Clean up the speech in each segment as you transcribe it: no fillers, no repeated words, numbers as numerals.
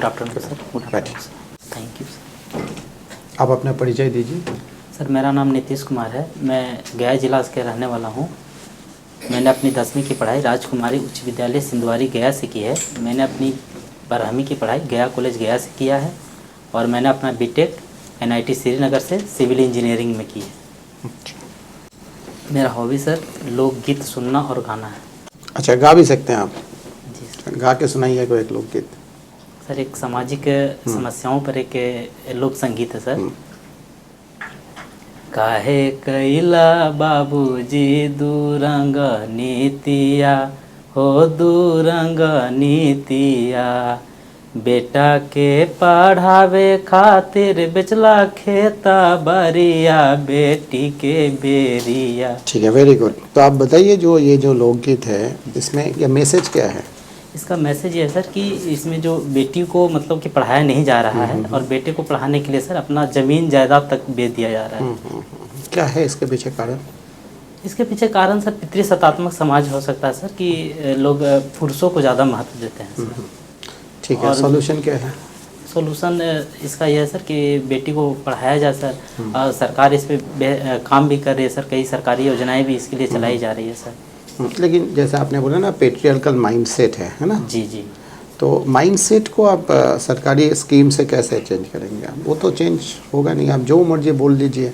Good afternoon sir. Good बैठिए। Afternoon. Thank you sir. आप अपना परिचय दीजिए। सर मेरा नाम नीतीश कुमार है, मैं गया जिला के रहने वाला हूँ। मैंने अपनी 10वीं की पढ़ाई राजकुमारी उच्च विद्यालय सिंधवारी गया से की है। मैंने अपनी 12वीं की पढ़ाई गया कॉलेज गया से किया है और मैंने अपना बीटेक NIT श्रीनगर से सिविल इंजीनियरिंग में की है। मेरा हॉबी सर लोकगीत सुनना और गाना है। अच्छा, गा भी सकते हैं आप? जी सर। गा के सुनाइए कोई एक लोकगीत। सर एक सामाजिक समस्याओं पर एक लोक संगीत है सर। काहे कैला बाबूजी दुरंग नीतिया हो दुरंग नीतिया, बेटा के पढ़ावे खातिर बेचला खेता बारिया बेटी के बेरिया। ठीक है, वेरी गुड। तो आप बताइए जो ये जो लोकगीत है इसमें ये मैसेज क्या है? इसका मैसेज ये है सर कि इसमें जो बेटी को मतलब कि पढ़ाया नहीं जा रहा है और बेटे को पढ़ाने के लिए सर अपना ज़मीन जायदाद तक बेच दिया जा रहा है। क्या है इसके पीछे कारण? इसके पीछे कारण सर पितृसत्तात्मक समाज हो सकता है सर कि लोग पुरुषों को ज़्यादा महत्व देते हैं सर। ठीक है, सॉल्यूशन क्या है? सॉल्यूशन इसका यह है सर कि बेटी को पढ़ाया जाए सर। सरकार इस पे काम भी कर रही है सर, कई सरकारी योजनाएं भी इसके लिए चलाई जा रही है सर। लेकिन जैसे आपने बोला ना पेट्रियार्कल माइंडसेट है ना? जी जी। तो माइंडसेट को आप सरकारी स्कीम से कैसे चेंज करेंगे? आप वो तो चेंज होगा नहीं, आप जो मर्जी बोल दीजिए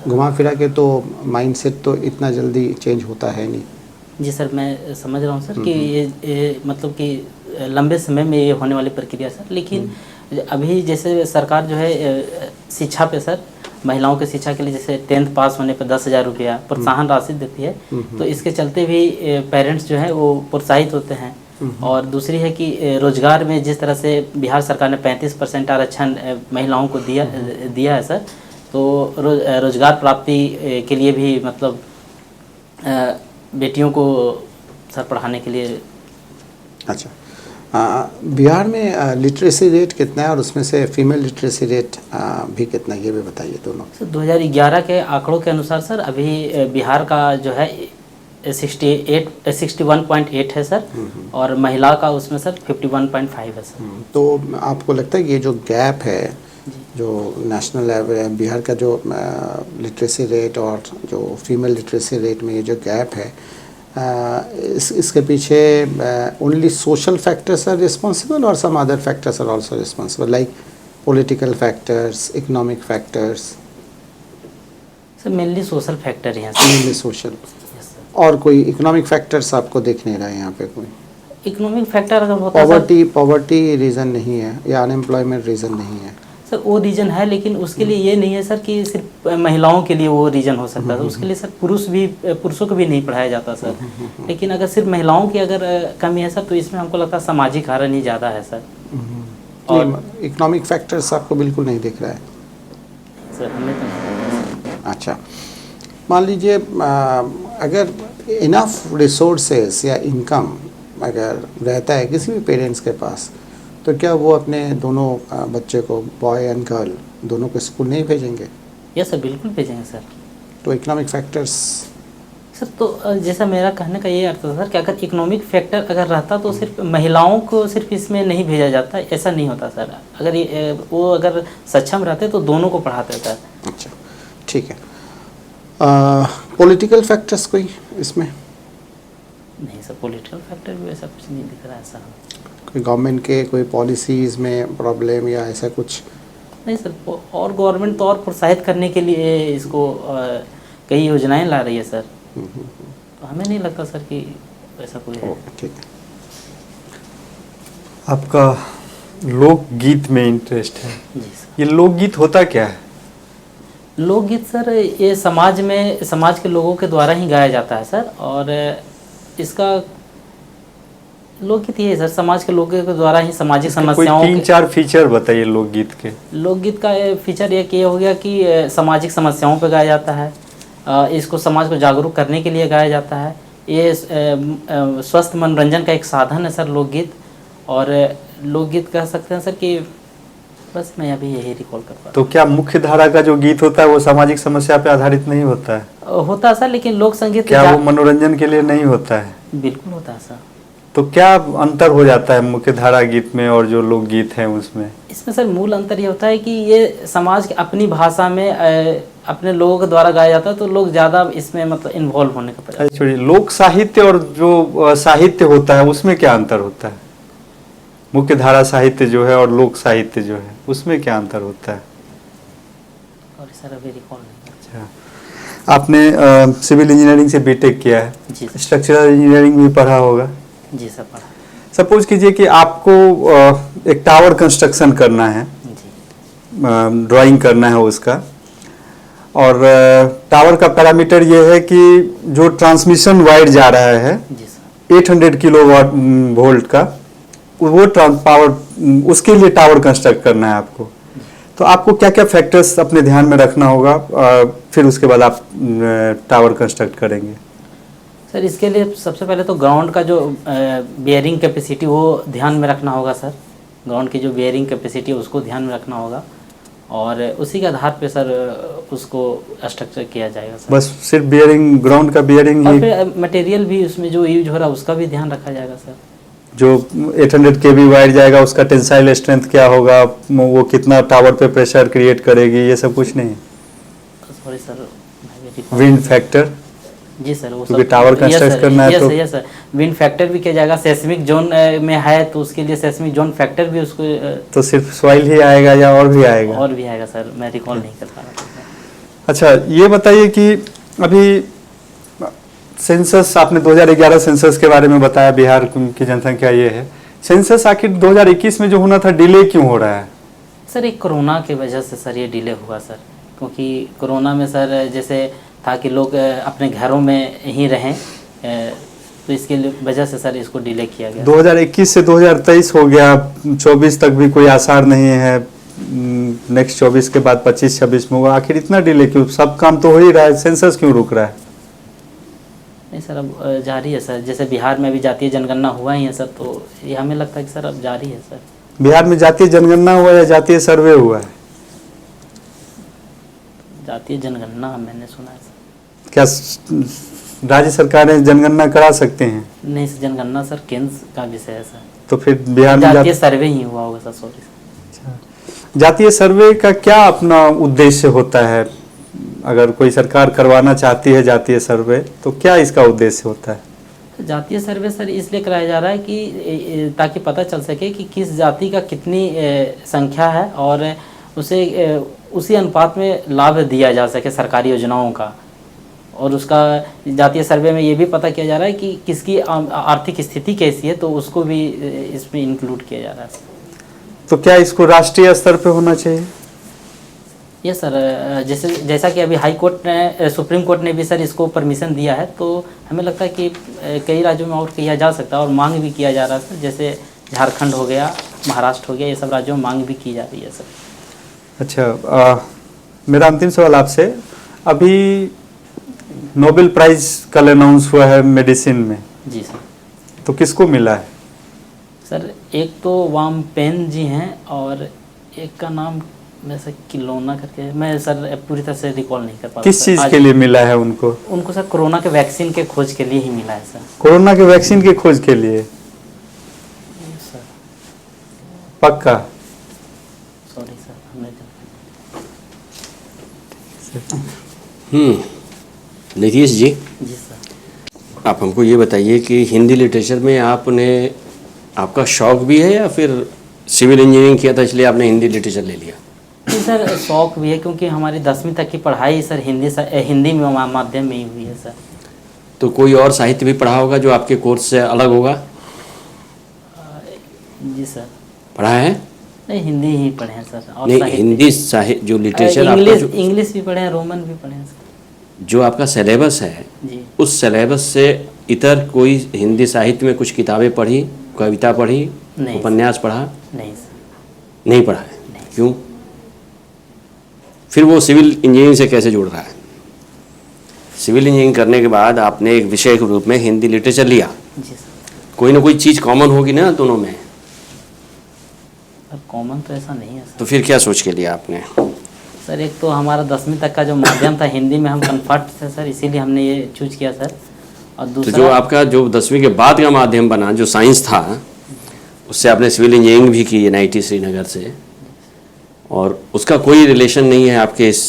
घुमा फिरा के, तो माइंडसेट तो इतना जल्दी चेंज होता है नहीं। जी सर, मैं समझ रहा हूँ सर कि ये मतलब कि लंबे समय में ये होने वाली प्रक्रिया सर। लेकिन अभी जैसे सरकार जो है शिक्षा पे सर महिलाओं की शिक्षा के लिए जैसे 10th पास होने पर 10,000 रुपया प्रोत्साहन राशि देती है, तो इसके चलते भी पेरेंट्स जो है वो प्रोत्साहित होते हैं। और दूसरी है कि रोजगार में जिस तरह से बिहार सरकार ने 35% आरक्षण महिलाओं को दिया है सर, तो रोजगार प्राप्ति के लिए भी मतलब बेटियों को सर पढ़ाने के लिए। अच्छा, बिहार में लिटरेसी रेट कितना है और उसमें से फीमेल लिटरेसी रेट भी कितना है, ये भी बताइए दोनों। सर 2011 के आंकड़ों के अनुसार सर अभी बिहार का जो है 61.8 है सर और महिला का उसमें सर 51.5 है सर। तो आपको लगता है ये जो गैप है जो नेशनल लेवल बिहार का जो लिटरेसी रेट और जो फीमेल लिटरेसी रेट में ये जो गैप है, इसके पीछे only social factors are responsible और some other factors are also responsible like political factors, economic factors? Sir mainly social factor हैं। Mainly social. और कोई इकोनॉमिक फैक्टर्स आपको दिख नहीं रहा है यहाँ पे? कोई इकोनॉमिक फैक्टर अगर होता है पॉवर्टी रीज़न नहीं है या अनएम्प्लॉयमेंट रीज़न नहीं है सर? वो रीजन है लेकिन उसके लिए ये नहीं है सर कि सिर्फ महिलाओं के लिए वो रीजन हो सकता है। उसके लिए सर पुरुषों को भी नहीं पढ़ाया जाता सर। लेकिन अगर सिर्फ महिलाओं की अगर कमी है सर तो इसमें हमको लगता है सामाजिक कारण ही ज़्यादा है सर। और इकोनॉमिक फैक्टर्स आपको बिल्कुल नहीं दिख रहा है सर? हमें तो अच्छा, मान लीजिए अगर इनफ रिसोर्सेस या इनकम अगर रहता है किसी भी पेरेंट्स के पास, तो क्या वो अपने दोनों बच्चे को, बॉय एंड गर्ल दोनों को स्कूल नहीं भेजेंगे? यस सर, बिल्कुल भेजेंगे सर। तो इकोनॉमिक फैक्टर्स सर तो जैसा मेरा कहने का ये अर्थ था सर कि अगर इकोनॉमिक फैक्टर अगर रहता तो सिर्फ महिलाओं को सिर्फ इसमें नहीं भेजा जाता, ऐसा नहीं होता सर। अगर ये वो अगर सक्षम रहते तो दोनों को पढ़ाते सर। अच्छा, ठीक है। पॉलिटिकल फैक्टर्स कोई इसमें? नहीं सर, पॉलिटिकल फैक्टर भी वैसा कुछ नहीं दिख रहा है सर। कोई गवर्नमेंट के कोई पॉलिसीज़ में प्रॉब्लम या ऐसा कुछ? नहीं सर, और गवर्नमेंट तो और प्रोत्साहित करने के लिए इसको कई योजनाएं ला रही है सर। तो हमें नहीं लगता सर कि ऐसा कोई है। ठीक है। आपका लोकगीत में इंटरेस्ट है, जी सर। ये लोकगीत होता क्या है? लोकगीत सर ये समाज के लोगों के द्वारा ही गाया जाता है सर। और इसका लोकगीत ये है सर समाज के लोगों के द्वारा ही सामाजिक समस्याओं कोई 3-4 फीचर बताइए लोकगीत के। लोकगीत का फीचर एक ये हो गया कि सामाजिक समस्याओं पर गाया जाता है, इसको समाज को जागरूक करने के लिए गाया जाता है, ये स्वस्थ मनोरंजन का एक साधन है सर लोकगीत। और लोकगीत कह सकते हैं सर कि बस मैं अभी यही रिकॉल कर पा रहा हूँ। तो क्या मुख्य धारा का जो गीत होता है वो सामाजिक समस्या पे आधारित नहीं होता है? होता है सर, लेकिन लोक संगीत क्या वो मनोरंजन के लिए नहीं होता है? बिल्कुल होता है सर। तो क्या अंतर हो जाता है मुख्य धारा गीत में और जो लोकगीत हैं उसमें? इसमें सर मूल अंतर ये होता है कि ये समाज की अपनी भाषा में अपने लोगों के द्वारा गाया जाता है, तो लोग ज़्यादा इसमें मतलब इन्वॉल्व होने का प्रयास। छोड़िए, लोक साहित्य और जो साहित्य होता है उसमें क्या अंतर होता है? मुख्य धारा साहित्य जो है और लोक साहित्य जो है उसमें क्या अंतर होता है? और सर अभी रिकॉल नहीं। अच्छा, आपने सिविल इंजीनियरिंग से बीटेक किया है, जी सर। स्ट्रक्चरल इंजीनियरिंग भी पढ़ा होगा। जी सर पढ़ा। सपोज कीजिए कि आपको एक टावर कंस्ट्रक्शन करना है, जी ड्राइंग करना है उसका, और टावर का पैरामीटर ये है कि जो ट्रांसमिशन वायर जा रहा है जी सर। 800 किलोवाट वोल्ट का, वो पावर, उसके लिए टावर कंस्ट्रक्ट करना है आपको। तो आपको क्या क्या फैक्टर्स अपने ध्यान में रखना होगा, फिर उसके बाद आप टावर कंस्ट्रक्ट करेंगे? सर इसके लिए सबसे पहले तो ग्राउंड का जो बेयरिंग कैपेसिटी वो ध्यान में रखना होगा सर। ग्राउंड की जो बेयरिंग कैपेसिटी है उसको ध्यान में रखना होगा, और उसी के आधार पे सर उसको स्ट्रक्चर किया जाएगा सर। बस सिर्फ बियरिंग, ग्राउंड का बियरिंग और ही? फिर मटेरियल भी उसमें जो यूज हो रहा है उसका भी ध्यान रखा जाएगा सर। जो 800 kV वायर जाएगा उसका टेंसाइल स्ट्रेंथ क्या होगा, वो कितना टावर पे प्रेशर क्रिएट करेगी, ये सब कुछ नहीं? Sorry sir. Wind factor? जी सर, वो क्योंकि सब टावर कंस्ट्रक्ट करना है तो यस सर, विंड फैक्टर भी किया जाएगा। सेस्मिक जोन में है तो उसके लिए सेस्मिक जोन फैक्टर भी उसको तो सिर्फ सॉइल ही आएगा या और भी आएगा? और भी आएगा सर, मैं रिकॉल नहीं कर पा रहा था। अच्छा, ये बताइए कि अभी सेंसस, आपने 2011 सेंसस के बारे में बताया, बिहार की जनसंख्या ये है। सेंसस आखिर 2021 में जो होना था डिले क्यों हो रहा है? सर एक कोरोना की वजह से सर ये डिले हुआ सर, क्योंकि कोरोना में सर जैसे था कि लोग अपने घरों में ही रहें, तो इसके वजह से सर इसको डिले किया गया। 2021 से 2023 हो गया, 24 तक भी कोई आसार नहीं है, नेक्स्ट 24 के बाद 25-26 में होगा। आखिर इतना डिले क्यों? सब काम तो हो ही रहा है, सेंसस क्यों रुक रहा है? नहीं सर, अब जारी है सर। जैसे बिहार में भी जातीय जनगणना हुआ ही है सर, तो ये हमें लगता है कि सर अब जारी है सर। बिहार में जातीय जनगणना हुआ या जातीय सर्वे हुआ है? जातीय जनगणना मैंने सुना है सर। क्या राज्य सरकारें जनगणना करा सकते हैं? नहीं सर, जनगणना सर केंद्र का विषय है सर। तो फिर बिहार में जातीय सर्वे ही हुआ होगा सर। Sorry sir. जातीय सर्वे का क्या अपना उद्देश्य होता है? अगर कोई सरकार करवाना चाहती है जातीय सर्वे, तो क्या इसका उद्देश्य होता है? जातीय सर्वे सर इसलिए कराया जा रहा है कि ताकि पता चल सके कि किस जाति का कितनी संख्या है, और उसे उसी अनुपात में लाभ दिया जा सके सरकारी योजनाओं का। और उसका जातीय सर्वे में ये भी पता किया जा रहा है कि किसकी आर्थिक स्थिति कैसी है, तो उसको भी इसमें इंक्लूड किया जा रहा है। तो क्या इसको राष्ट्रीय स्तर पे होना चाहिए? यस सर, जैसा कि अभी हाई कोर्ट ने, सुप्रीम कोर्ट ने भी सर इसको परमिशन दिया है, तो हमें लगता है कि कई राज्यों में और किया जा सकता है, और मांग भी किया जा रहा है सर। जैसे झारखंड हो गया, महाराष्ट्र हो गया, ये सब राज्यों में मांग भी की जा रही है सर। अच्छा, मेरा अंतिम सवाल आपसे, अभी नोबेल प्राइज कल अनाउंस हुआ है मेडिसिन में। जी सर। तो किसको मिला है? सर एक तो वाम पेन जी हैं, और एक का नाम मैं सर किलोना करके, मैं सर पूरी तरह से रिकॉल नहीं कर पा रहा। किस चीज़ के लिए मिला है उनको? उनको सर कोरोना के वैक्सीन के खोज के लिए ही मिला है सर। कोरोना के वैक्सीन की खोज के लिए? सर पक्का? सॉरी सर, हमने नीतीश जी, जी सर। आप हमको ये बताइए कि हिंदी लिटरेचर में आपका शौक भी है, या फिर सिविल इंजीनियरिंग किया था इसलिए आपने हिंदी लिटरेचर ले लिया? जी सर, शौक भी है, क्योंकि हमारी 10वीं तक की पढ़ाई सर हिंदी में माध्यम में ही हुई है सर। तो कोई और साहित्य भी पढ़ा होगा जो आपके कोर्स से अलग होगा? जी सर। पढ़ा है? नहीं, हिंदी ही पढ़े हैं सर। और नहीं, हिंदी साहित्य जो लिटरेचर इंग्लिश भी पढ़े हैं, रोमन भी पढ़े हैं सर। जो आपका सिलेबस है, जी, उस सिलेबस से इतर कोई हिंदी साहित्य में कुछ किताबें पढ़ी, कविता पढ़ी, नहीं उपन्यास पढ़ा? नहीं सर। नहीं पढ़ा है? नहीं। क्यों? फिर वो सिविल इंजीनियरिंग से कैसे जुड़ रहा है? सिविल इंजीनियरिंग करने के बाद आपने एक विषय के रूप में हिंदी लिटरेचर लिया, जी सर। कोई ना कोई चीज़ कॉमन होगी ना दोनों में? सर कॉमन तो ऐसा नहीं है सर। तो फिर क्या सोच के लिया आपने? सर एक तो हमारा 10वीं तक का जो माध्यम था हिंदी में, हम कन्फर्ट थे सर, इसीलिए हमने ये चूज किया सर। और तो दूसरा जो आपका जो 10वीं के बाद का माध्यम बना जो साइंस था, उससे आपने सिविल इंजीनियरिंग भी की NIT श्रीनगर से, और उसका कोई रिलेशन नहीं है आपके इस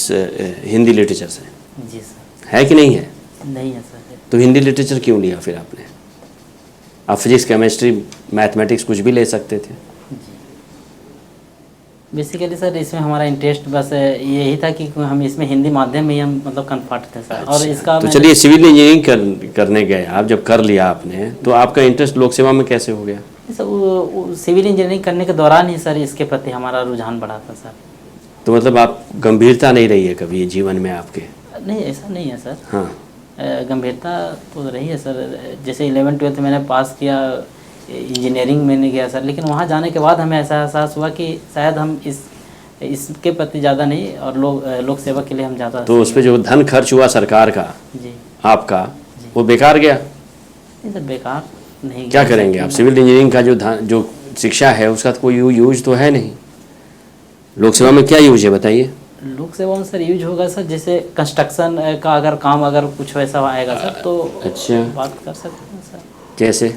हिंदी लिटरेचर से, जी सर। है कि नहीं है? नहीं है सर। तो हिंदी लिटरेचर क्यों लिया फिर आपने? आप फिजिक्स, केमिस्ट्री, मैथमेटिक्स कुछ भी ले सकते थे। बेसिकली सर इसमें हमारा इंटरेस्ट बस यही था कि हम इसमें हिंदी माध्यम में ही हम मतलब कंफर्ट थे सर। और इसका तो चलिए सिविल इंजीनियरिंग करने गए आप, जब कर लिया आपने तो आपका इंटरेस्ट लोक सेवा में कैसे हो गया? सर वो सिविल इंजीनियरिंग करने के दौरान ही सर इसके प्रति हमारा रुझान बढ़ा था सर। तो मतलब आप गंभीरता नहीं रही है कभी जीवन में आपके? नहीं, ऐसा नहीं है सर। हाँ, गंभीरता तो रही है सर। जैसे 11वीं-12वीं मैंने पास किया, इंजीनियरिंग मैंने किया सर, लेकिन वहाँ जाने के बाद हमें ऐसा एहसास हुआ कि शायद हम इसके प्रति ज़्यादा नहीं और लोक सेवा के लिए हम ज़्यादा। तो उस पर जो धन खर्च हुआ सरकार का जी आपका, वो बेकार गया? नहीं सर, बेकार नहीं। क्या करेंगे आप? सिविल इंजीनियरिंग का जो शिक्षा है उसका तो कोई यूज तो है नहीं। लोक सेवा में क्या यूज है बताइए? लोक सेवा में सर यूज होगा सर, जैसे कंस्ट्रक्शन का अगर काम अगर कुछ वैसा आएगा सर तो अच्छा, बात कर सकते हैं सर। कैसे?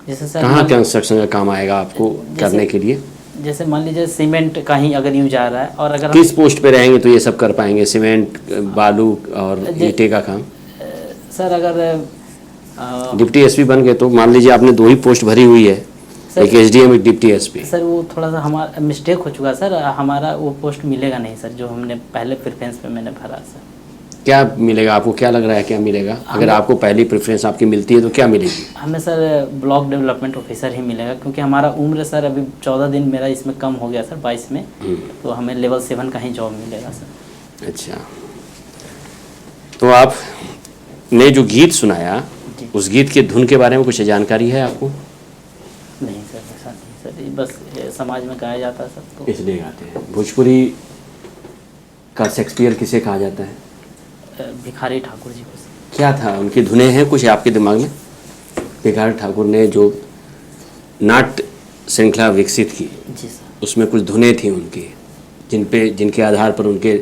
जैसे सर कहाँ कंस्ट्रक्शन का काम आएगा आपको करने के लिए? जैसे मान लीजिए सीमेंट का ही अगर यूज आ रहा है, और अगर किस पोस्ट पे रहेंगे तो ये सब कर पाएंगे, सीमेंट, बालू और ईंटे का काम? सर अगर डिप्टी एसपी बन गए तो मान लीजिए आपने 2 ही पोस्ट भरी हुई है, एक SDM, एक डिप्टी एसपी। सर वो थोड़ा सा हमारा मिस्टेक हो चुका सर, हमारा वो पोस्ट मिलेगा नहीं सर जो हमने पहले प्रेफरेंस पे मैंने भरा सर। क्या मिलेगा आपको? क्या लग रहा है क्या मिलेगा? अगर आपको पहली प्रेफरेंस आपकी मिलती है तो क्या मिलेगी? हमें सर ब्लॉक डेवलपमेंट ऑफिसर ही मिलेगा, क्योंकि हमारा उम्र सर अभी 14 दिन मेरा इसमें कम हो गया सर 22 में, तो हमें लेवल 7 का ही जॉब मिलेगा सर। अच्छा, तो आपने जो गीत सुनाया उस गीत के धुन के बारे में कुछ जानकारी है आपको? नहीं सर, ऐसा नहीं सर, ये बस समाज में गाया जाता है सर। तो इसलिए गाते हैं। भोजपुरी का शेक्सपियर किसे कहा जाता है? भिखारी ठाकुर जी को सर। क्या था उनकी धुनें हैं कुछ आपके दिमाग में? भिखारी ठाकुर ने जो नाट्य श्रृंखला विकसित की, जी सर, उसमें कुछ धुनें थी उनकी, जिनके आधार पर उनके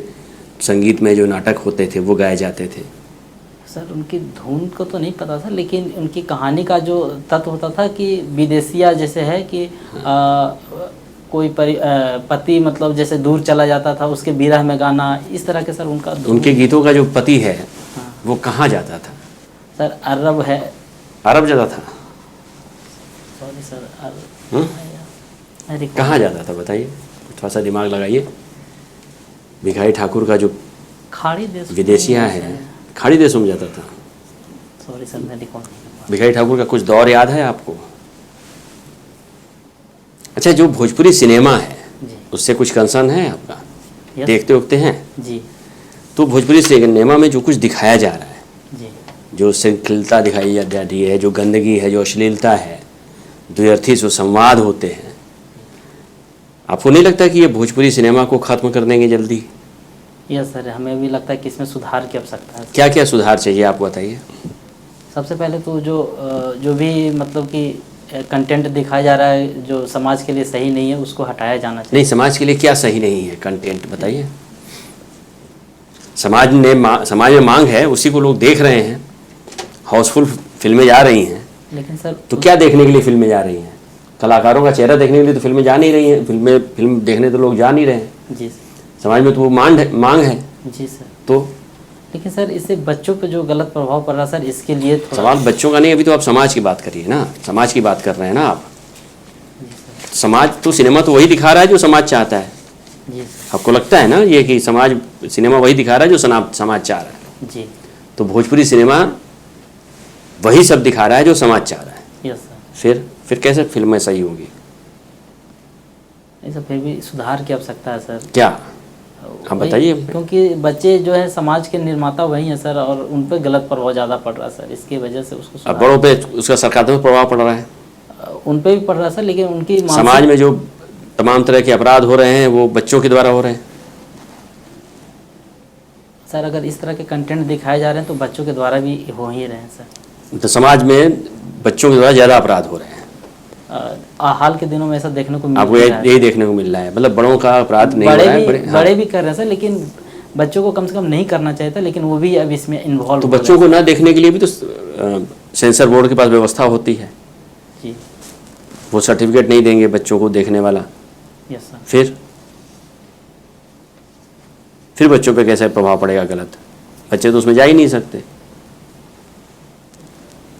संगीत में जो नाटक होते थे वो गाए जाते थे। सर उनकी धुन को तो नहीं पता था, लेकिन उनकी कहानी का जो तत्व होता था कि विदेशिया जैसे है कि कोई पति मतलब जैसे दूर चला जाता था, उसके विरह में गाना, इस तरह के सर उनका उनके गीतों का जो पति है हाँ। वो कहाँ जाता था? सर अरब है। अरब जाता था? सॉरी सर, अरे कहाँ जाता था बताइए, थोड़ा सा दिमाग लगाइए। भिखारी ठाकुर का जो खाड़ी देश विदेशिया है, खाड़ी देशों में जाता था। सॉरी सर, मैं रिकॉर्ड नहीं कर पा भिखारी ठाकुर का कुछ दौर याद है आपको? अच्छा, जो भोजपुरी सिनेमा है जी। उससे कुछ कंसर्न है आपका? यस। देखते उगते हैं? जी तो भोजपुरी सिनेमा में जो कुछ दिखाया जा रहा है, जी, जो श्रृंखलता दिखाई जा रही है, जो गंदगी है, जो अश्लीलता है, द्व्यर्थी जो संवाद होते हैं, आपको नहीं लगता कि ये भोजपुरी सिनेमा को खत्म कर देंगे जल्दी? यस सर, हमें भी लगता है कि इसमें सुधार की आवश्यकता है। क्या क्या सुधार चाहिए आपको बताइए? सबसे पहले तो जो भी मतलब कि कंटेंट दिखाया जा रहा है जो समाज के लिए सही नहीं है, उसको हटाया जाना चाहिए। नहीं, समाज के लिए क्या सही नहीं है कंटेंट बताइए? समाज में मांग है, उसी को लोग देख रहे हैं, हाउसफुल फिल्में जा रही हैं। लेकिन सर तो क्या देखने के लिए फिल्में जा रही हैं? कलाकारों का चेहरा देखने के लिए तो फिल्में जा नहीं रही हैं। फिल्म देखने तो लोग जा नहीं रहे हैं। जी सर। समाज में तो वो मांग है। जी सर। तो लेकिन सर इससे बच्चों पे जो गलत प्रभाव पड़ रहा है सर, इसके लिए थोड़ा। सवाल बच्चों का नहीं, अभी तो आप समाज की बात करिए ना, समाज की बात कर रहे हैं ना आप। समाज तो सिनेमा तो वही दिखा रहा है जो समाज चाहता है। जी सर। आपको लगता है ना ये कि सिनेमा वही दिखा रहा है जो समाज चाह रहा है? जी। तो भोजपुरी सिनेमा वही सब दिखा रहा है जो समाज चाह रहा है। Yes sir. फिर कैसे फिल्में सही होगी? नहीं सर, फिर भी सुधार की आवश्यकता है सर। क्या आप बताइए? क्योंकि बच्चे जो है समाज के निर्माता वही हैं सर, और उन पर गलत प्रभाव ज़्यादा पड़ रहा है सर, इसकी वजह से उसको अब बड़ों पे उसका सकारात्मक प्रभाव पड़ रहा है, उन पे भी पड़ रहा है सर, लेकिन उनकी समाज में जो तमाम तरह के अपराध हो रहे हैं वो बच्चों के द्वारा हो रहे हैं। सर अगर इस तरह के कंटेंट दिखाए जा रहे हैं तो बच्चों के द्वारा भी हो ही रहे हैं सर। तो समाज में बच्चों के द्वारा ज़्यादा अपराध हो रहे हैं। हाल के दिनों में ऐसा देखने को मिल आपको रहा है। यही देखने को मिल रहा है, मतलब बड़ों का अपराध नहीं हो रहा है, बड़े भी कर रहे हैं सर, लेकिन बच्चों को कम से कम नहीं करना चाहिए था, लेकिन वो भी अब इसमें इन्वॉल्व तो बच्चों को ना देखने के लिए भी तो सेंसर बोर्ड के पास व्यवस्था होती है। जी। वो सर्टिफिकेट नहीं देंगे बच्चों को देखने वाला, यस सर। फिर बच्चों पे कैसा प्रभाव पड़ेगा गलत? बच्चे तो उसमें जा ही नहीं सकते।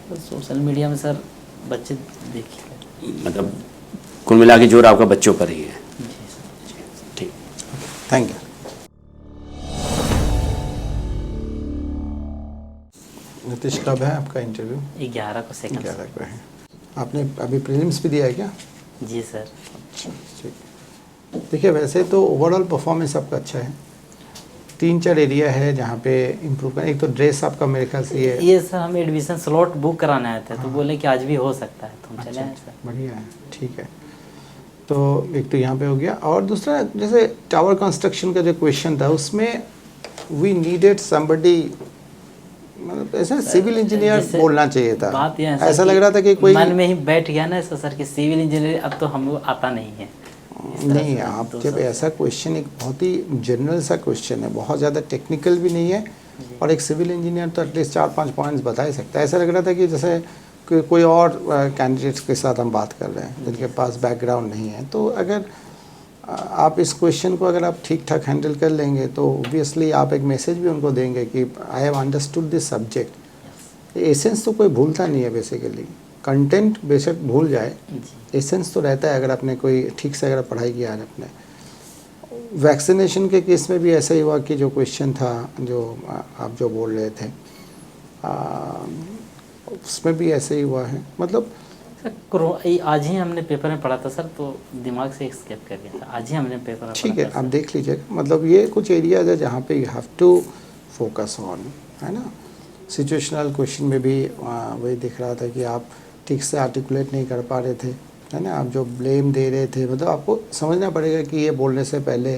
तो सोशल मीडिया में सर बच्चे देखिए, मतलब कुल मिला के जोर आपका बच्चों पर ही है। जी सर। ठीक। Thank you. नीतीश, कब है आपका इंटरव्यू? 11 को सेकंड। 11 को है। आपने अभी प्रीलिम्स भी दिया है क्या? जी सर। अच्छा, ठीक। देखिए, वैसे तो ओवरऑल परफॉर्मेंस आपका अच्छा है। 3-4 एरिया है जहाँ पे इम्प्रूव करना। एक तो ड्रेस आपका मेरे ख्याल से ये सर हम एडमिशन स्लॉट बुक कराने आए थे, तो बोले कि आज भी हो सकता है, तो हम चले आए सर। बढ़िया है, ठीक है। तो एक तो यहाँ पे हो गया, और दूसरा जैसे टावर कंस्ट्रक्शन का जो क्वेश्चन था उसमें वी नीडेड समबडी, मतलब ऐसा सिविल इंजीनियर जैसे बोलना चाहिए था। बात यह है सर ऐसा कि लग रहा था कि कोई मन में ही बैठ गया ना ऐसा सर कि सिविल इंजीनियर अब तो हमको आता नहीं है। इस तरह नहीं, से आप तो जब सर- ऐसा क्वेश्चन, एक बहुत ही जनरल सा क्वेश्चन है, बहुत ज़्यादा टेक्निकल भी नहीं है, और एक सिविल इंजीनियर तो एटलीस्ट 4-5 पॉइंट्स बता ही सकता है। ऐसा लग रहा था कि जैसे कोई और कैंडिडेट्स के साथ हम बात कर रहे हैं जिनके पास बैकग्राउंड नहीं है। तो अगर आप इस क्वेश्चन को अगर आप ठीक ठाक हैंडल कर लेंगे तो ओबियसली आप एक मैसेज भी उनको देंगे कि I have understood this subject. Essence तो कोई भूलता नहीं है बेसिकली, कंटेंट बेशक भूल जाए, जी। एसेंस तो रहता है अगर आपने कोई ठीक से अगर पढ़ाई किया है आपने। वैक्सीनेशन के केस में भी ऐसा ही हुआ कि जो क्वेश्चन था, जो आप जो बोल रहे थे, उसमें भी ऐसे ही हुआ है। मतलब सर आज ही हमने पेपर में पढ़ा था सर, तो दिमाग से एस्केप कर गया था। आज ही हमने पेपर में ठीक पढ़ा है, था आप सर। देख लीजिएगा। मतलब ये कुछ एरियाज है जहाँ पे you have to focus on, है ना। सिचुएशनल क्वेश्चन में भी वही दिख रहा था कि आप ठीक से आर्टिकुलेट नहीं कर पा रहे थे, है ना। आप जो ब्लेम दे रहे थे, मतलब आपको समझना पड़ेगा कि ये बोलने से पहले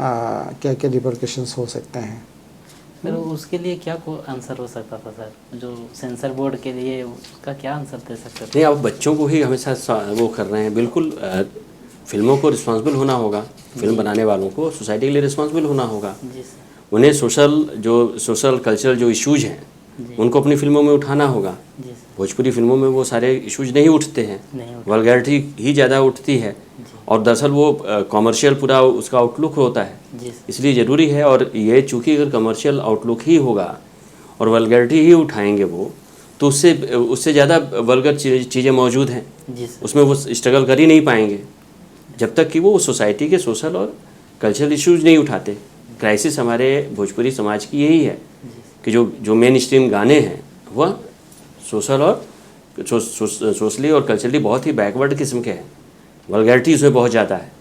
क्या क्या रिपरकशंस हो सकते हैं। फिर उसके लिए क्या को आंसर हो सकता था सर, जो सेंसर बोर्ड के लिए उसका क्या आंसर दे सकते थे? नहीं, आप बच्चों को ही हमेशा वो कर रहे हैं। बिल्कुल फिल्मों को रिस्पॉन्सिबल होना होगा, फिल्म बनाने वालों को सोसाइटी के लिए रिस्पॉन्सिबल होना होगा। जी सर। उन्हें सोशल कल्चरल जो इश्यूज हैं उनको अपनी फिल्मों में उठाना होगा। जी सर। भोजपुरी फिल्मों में वो सारे इश्यूज नहीं उठते हैं, नहीं उठते। वल्गैरिटी ही ज़्यादा उठती है, और दरअसल वो कॉमर्शियल पूरा उसका आउटलुक होता है। जी सर। इसलिए ज़रूरी है, और ये चूँकि अगर कमर्शियल आउटलुक ही होगा और वल्गैरिटी ही उठाएंगे वो, तो उससे ज़्यादा वल्गर चीज़ें मौजूद हैं, जी सर। उसमें वो स्ट्रगल कर ही नहीं पाएंगे जब तक कि वो सोसाइटी के सोशल और कल्चरल इश्यूज नहीं उठाते। क्राइसिस हमारे भोजपुरी समाज की यही है कि जो मेन स्ट्रीम गाने हैं वह सोशल और सोशली और कल्चरली बहुत ही बैकवर्ड किस्म के हैं, वल्गैरिटी उसमें बहुत ज़्यादा है।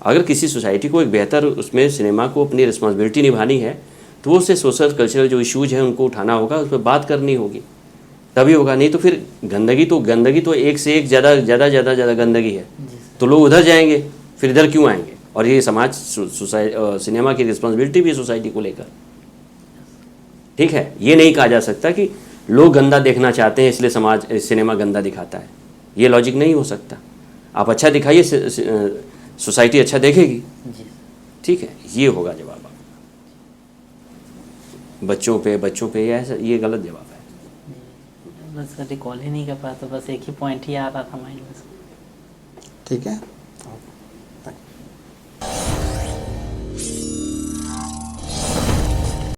अगर किसी सोसाइटी को एक बेहतर उसमें सिनेमा को अपनी रिस्पॉन्सिबिलिटी निभानी है तो वो उससे सोशल कल्चरल जो इश्यूज हैं उनको उठाना होगा, उस पर बात करनी होगी, तभी होगा। नहीं तो फिर गंदगी तो एक से एक ज़्यादा गंदगी है, तो लोग उधर जाएंगे, फिर इधर क्यों आएंगे? और ये समाज सिनेमा की रिस्पॉन्सिबिलिटी भी है सोसाइटी को लेकर, ठीक है। ये नहीं कहा जा सकता कि लोग गंदा देखना चाहते हैं इसलिए सिनेमा गंदा दिखाता है, ये लॉजिक नहीं हो सकता। आप अच्छा दिखाइए, सोसाइटी अच्छा देखेगी, जी। ठीक है। ये होगा जवाब आपका। बच्चों पे ये गलत जवाब है। बस रिकॉल ही नहीं कर पाया, तो बस एक ही पॉइंट ही आ रहा था माइंड में। ठीक है।